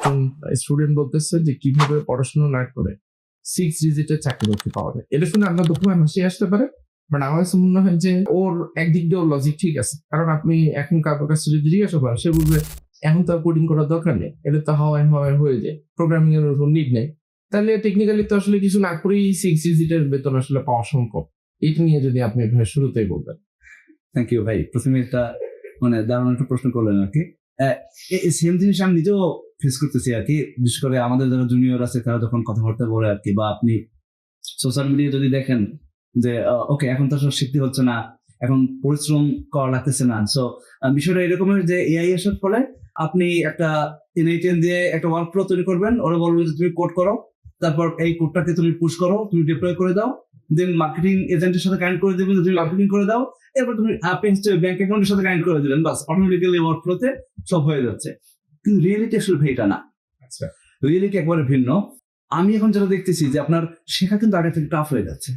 একজন স্টুডেন্ট বলতেছে যে কিভাবে পড়াশোনা না করে 6 ডিজিটের চাকরি বাকরি পাওয়া যায়। এটা শুনে আপনার দুঃখময় হাসি আসতে পারে, বাট আমার কাছে মনে হয় যে ওর একদিক দিয়ে ওর লজিক ঠিক আছে। কারণ আপনি এখন কারোর কাছে যদি জিজ্ঞাসা করেন, সে বলবে এখন তো কোডিং করার দরকার নেই, এটা তো হাওয়ায় হয়ে যায়, প্রোগ্রামিং এর উপর নিড নেই। তাহলে টেকনিক্যালি তো আসলে কিছু না করেই 6 ডিজিটের বেতন আসলে পাওয়া সম্ভব। এটা নিয়ে যদি আপনি শুরুতেই বলতেন। থ্যাংক ইউ ভাই। প্রথমে একটা দারুণ একটা প্রশ্ন করলেন আর কি। সেম জিনিস আমি নিজেও ফেস করতেছি আর কি, বিশেষ করে আমাদের যারা জুনিয়র আছে তারা যখন কথাবার্তা বলে আর কি, বা আপনি সোশ্যাল মিডিয়া যদি দেখেন যে ওকে এখন তো আসলে শিখতে হচ্ছে না, এখন পরিশ্রম করা লাগতেছে না। সো বিষয়টা এরকমের যে এআই আসার ফলে আপনি একটা ইনহেরিটেন দিয়ে একটা ওয়ার্ক ফ্লো তৈরি করবেন, ওরা বলবে যে তুমি কোড করো, তারপর এই কোডটাকে তুমি পুশ করো, তুমি ডিপ্লয় করে দাও, দেন মার্কেটিং এজেন্টের সাথে কানেক্ট করে দেবেন, তুমি মার্কেটিং করে দাও, এরপর তুমি ব্যাংক অ্যাকাউন্টের সাথে কানেক্ট করে দিলেন, বাস অটোমেটিক্যালি ওয়ার্ক ফ্লোতে সব হয়ে যাচ্ছে। কিন্তু রিয়েলিটি আসলে এটা না। আচ্ছা, রিয়েলিটি একবারে ভিন্ন। আমি এখন যেটা দেখতেছি যে আপনার শেখা কিন্তু আগে থেকে টাফ হয়ে যাচ্ছে।